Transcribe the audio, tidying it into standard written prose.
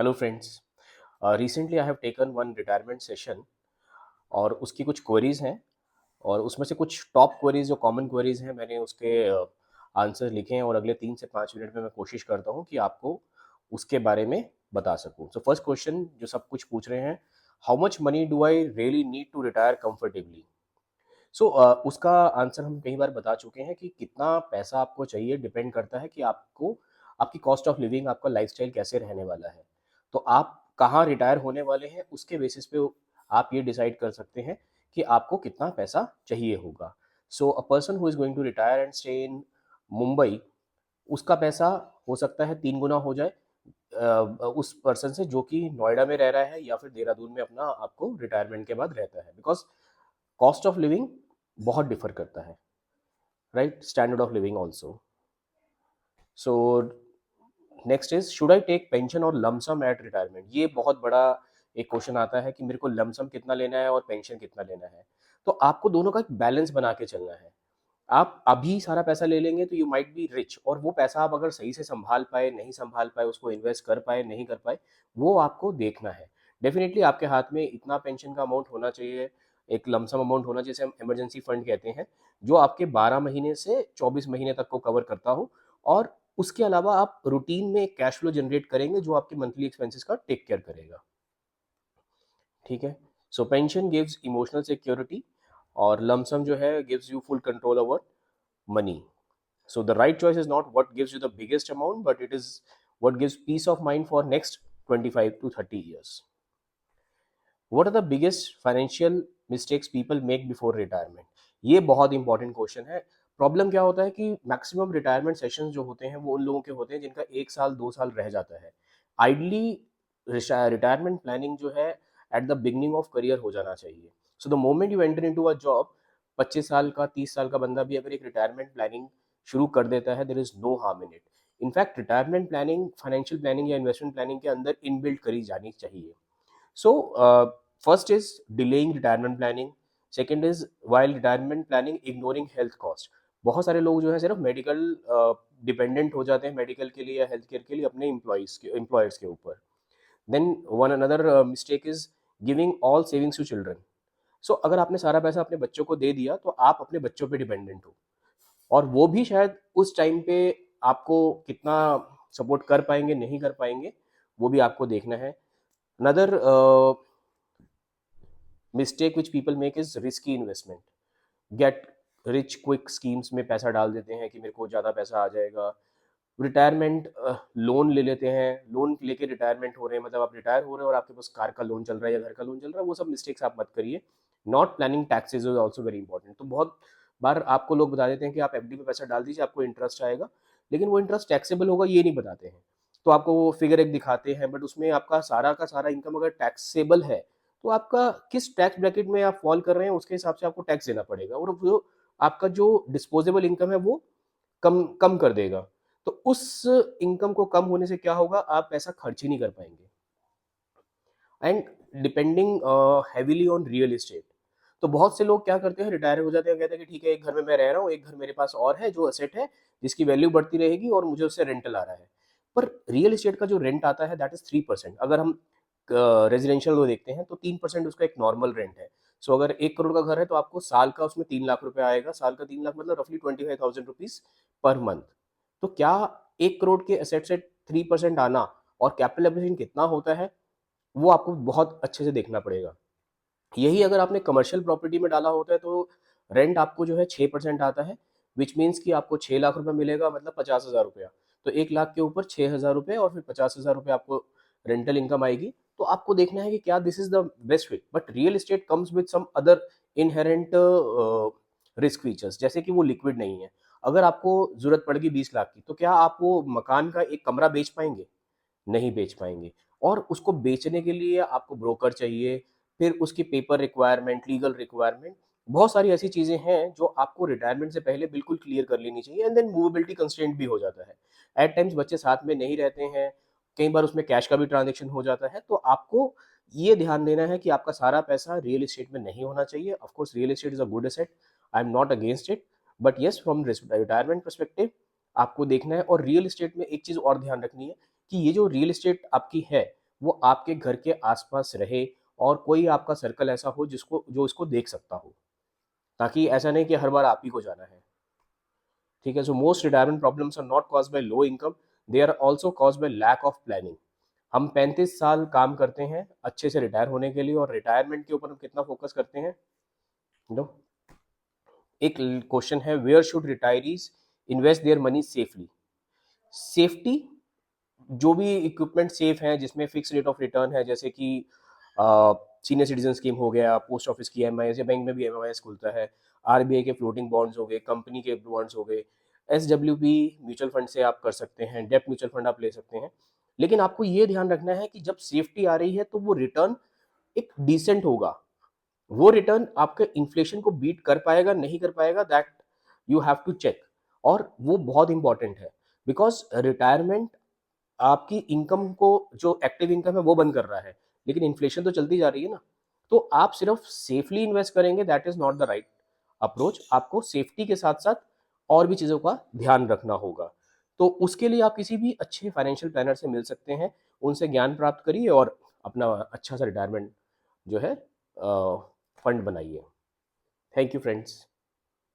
Hello friends. Recently I have taken one retirement session और उसकी कुछ क्वेरीज हैं और उसमें से कुछ टॉप क्वेरीज जो कॉमन क्वेरीज हैं मैंने उसके आंसर लिखे हैं और अगले 3 से 5 मिनट में मैं कोशिश करता हूँ कि आपको उसके बारे में बता सकूँ। सो फर्स्ट क्वेश्चन जो सब कुछ पूछ रहे हैं, how much money do I really need to retire comfortably. So उसका आंसर हम कई बार बता चुके हैं कि कितना पैसा आपको चाहिए डिपेंड करता है कि आपको आपकी कॉस्ट ऑफ लिविंग, आपका लाइफस्टाइल कैसे रहने वाला है। तो आप कहाँ रिटायर होने वाले हैं उसके बेसिस पे आप ये डिसाइड कर सकते हैं कि आपको कितना पैसा चाहिए होगा। So a person who is going to retire and stay in Mumbai, उसका पैसा हो सकता है 3 गुना हो जाए उस पर्सन से जो कि नोएडा में रह रहा है या फिर देहरादून में अपना आपको रिटायरमेंट के बाद रहता है, बिकॉज कॉस्ट ऑफ लिविंग बहुत डिफर करता है, right? Standard of living also. So next is, should I take pension और लमसम एट रिटायरमेंट। ये बहुत बड़ा एक क्वेश्चन आता है कि मेरे को लमसम कितना लेना है और पेंशन कितना लेना है। तो आपको दोनों का एक बैलेंस बना के चलना है। आप अभी सारा पैसा ले लेंगे तो यू माइट बी रिच, और वो पैसा आप अगर सही से संभाल पाए, नहीं संभाल पाए, उसको इन्वेस्ट कर पाए, नहीं कर पाए, वो आपको देखना है। डेफिनेटली आपके हाथ में इतना पेंशन का अमाउंट होना चाहिए, एक लमसम अमाउंट होना, जैसे हम इमरजेंसी फंड कहते हैं, जो आपके 12 महीने से 24 महीने तक को कवर करता हो। और उसके अलावा आप रूटीन में एक कैश फ्लो जनरेट करेंगे जो आपके मंथली एक्सपेंसेस का टेक केयर करेगा। ठीक है। सो पेंशन गिव्स इमोशनल सिक्योरिटी और लमसम जो है gives you full control over money. So the right choice is not what gives you the biggest amount, but it is what gives peace of mind for next 25 to 30 years. What are the biggest financial mistakes people make before retirement? ये बहुत important question है। Problem क्या होता है कि maximum retirement session जो होते हैं वो उन लोगों के होते हैं जिनका 1 साल 2 साल रह जाता है। आइडली रिटायरमेंट प्लानिंग जो है at the beginning of career हो जाना चाहिए। So the moment you enter into a job, 25 साल का 30 साल का बंदा भी अगर एक रिटायरमेंट प्लानिंग शुरू कर देता है, there is no harm in it. In fact retirement planning financial planning या इन्वेस्टमेंट प्लानिंग के अंदर इनबिल्ट करी जानी चाहिए। So, first is delaying retirement planning. Second is while retirement planning ignoring health cost. बहुत सारे लोग जो है सिर्फ मेडिकल डिपेंडेंट हो जाते हैं, मेडिकल के लिए या हेल्थ केयर के लिए अपने एम्प्लॉयर्स के ऊपर। Then one another mistake is giving all savings to children. So अगर आपने सारा पैसा अपने बच्चों को दे दिया तो आप अपने बच्चों पे डिपेंडेंट हो, और वो भी शायद उस टाइम पे आपको कितना सपोर्ट कर पाएंगे, नहीं कर पाएंगे, वो भी आपको देखना है। Another mistake which people make is risky investment. Get rich quick schemes में पैसा डाल देते हैं कि मेरे को ज़्यादा पैसा आ जाएगा। रिटायरमेंट लोन ले लेते हैं, लोन लेके रिटायरमेंट हो रहे हैं, मतलब आप रिटायर हो रहे हैं और आपके पास कार का लोन चल रहा है या घर का लोन चल रहा है, वो सब मिस्टेक्स आप मत करिए। Not planning taxes is also very important. तो बहुत बार आपको लोग बता देते हैं कि आप एफडी में पैसा डाल दीजिए, आपको इंटरेस्ट आएगा, लेकिन वो इंटरेस्ट टैक्सेबल होगा ये नहीं बताते हैं। तो आपको वो फिगर एक दिखाते हैं, बट उसमें आपका सारा का सारा इनकम अगर टैक्सेबल है तो आपका किस टैक्स ब्रैकेट में आप फॉल कर रहे हैं उसके हिसाब से आपको टैक्स देना पड़ेगा, और वो आपका जो डिस्पोजेबल इनकम है वो कम कम कर देगा। तो उस इनकम को कम होने से क्या होगा, आप पैसा खर्च ही नहीं कर पाएंगे। And depending heavily on real estate. तो बहुत से लोग क्या करते हैं, रिटायर हो जाते हैं, कहते हैं कि ठीक है एक घर में मैं रह रहा हूँ, एक घर मेरे पास और है जो असेट है जिसकी वैल्यू बढ़ती रहेगी और मुझे उससे रेंटल आ रहा है। पर रियल एस्टेट का जो रेंट आता है दैट इज 3%। अगर हम रेजिडेंशियल को देखते हैं तो 3% उसका एक नॉर्मल रेंट है। सो अगर 1 करोड़ का घर है तो आपको साल का उसमें 3 लाख रुपए आएगा। साल का 3 लाख मतलब रफली 25,000 रुपीज पर मंथ। तो क्या 1 करोड़ के असेट से 3% आना, और कैपिटल एप्रिसिएशन कितना होता है, वो आपको बहुत अच्छे से देखना पड़ेगा। यही अगर आपने कमर्शियल प्रॉपर्टी में डाला होता है तो रेंट आपको जो है 6% आता है, विच मीन्स कि आपको 6 लाख रुपए मिलेगा, मतलब 50,000 रुपया। तो 1 लाख के ऊपर 6,000 रुपये और फिर 50,000 रुपये आपको रेंटल इनकम आएगी। तो आपको देखना है कि क्या this is the best fit. But real estate comes with some other inherent risk features, जैसे कि वो लिक्विड नहीं है। अगर आपको जरूरत पड़ेगी 20 लाख की, तो क्या आप वो मकान का एक कमरा बेच पाएंगे? नहीं बेच पाएंगे। और उसको बेचने के लिए आपको ब्रोकर चाहिए, फिर उसकी पेपर रिक्वायरमेंट, लीगल रिक्वायरमेंट, बहुत सारी ऐसी चीजें हैं जो आपको रिटायरमेंट से पहले बिल्कुल क्लियर कर लेनी चाहिए। एंड देन मूवेबिलिटी कंस्ट्रेंट भी हो जाता है। एट टाइम्स बच्चे साथ में नहीं रहते हैं, कई बार उसमें कैश का भी ट्रांजेक्शन हो जाता है। तो आपको ये ध्यान देना है कि आपका सारा पैसा रियल एस्टेट में नहीं होना चाहिए। Of course real estate is a good asset, I am not against it, but yes from retirement perspective आपको देखना है। और रियल एस्टेट में एक चीज और ध्यान रखनी है कि ये जो रियल एस्टेट आपकी है वो आपके घर के आसपास रहे और कोई आपका सर्कल ऐसा हो जो इसको देख सकता हो, ताकि ऐसा नहीं कि हर बार आप ही को जाना है। ठीक है, so most retirement problems are not caused by low income, they are also caused by lack of planning. हम 35 साल काम करते हैं अच्छे से रिटायर होने के लिए, और रिटायरमेंट के ऊपर हम कितना फोकस करते हैं? नो, एक क्वेश्चन है, where should retirees invest their money safely? Safety, जो भी इक्विपमेंट सेफ हैं जिसमें फिक्स रेट ऑफ रिटर्न है, जैसे कि सीनियर सिटीजन स्कीम हो गया, पोस्ट ऑफिस की एमआईएस या बैंक में भी एमआईएस खुलता है, आरबीआई के फ्लोटिंग बॉन्ड्स हो गए, कंपनी के बॉन्ड्स हो गए, एसडब्ल्यूपी म्यूचुअल फंड से आप कर सकते हैं, डेप्ट म्यूचुअल फंड आप ले सकते हैं। लेकिन आपको ये ध्यान रखना है कि जब सेफ्टी आ रही है तो वो रिटर्न एक डिसेंट होगा। वो रिटर्न आपके इन्फ्लेशन को बीट कर पाएगा नहीं कर पाएगा, that you have to check. और वो बहुत इंपॉर्टेंट है, बिकॉज रिटायरमेंट आपकी इनकम को, जो एक्टिव इनकम है वो बंद कर रहा है, लेकिन इन्फ्लेशन तो चलती जा रही है ना। तो आप सिर्फ सेफली इन्वेस्ट करेंगे, that is not the right approach. आपको सेफ्टी के साथ साथ और भी चीज़ों का ध्यान रखना होगा। तो उसके लिए आप किसी भी अच्छे फाइनेंशियल प्लानर से मिल सकते हैं, उनसे ज्ञान प्राप्त करिए और अपना अच्छा सा रिटायरमेंट जो है फंड बनाइए। Thank you friends.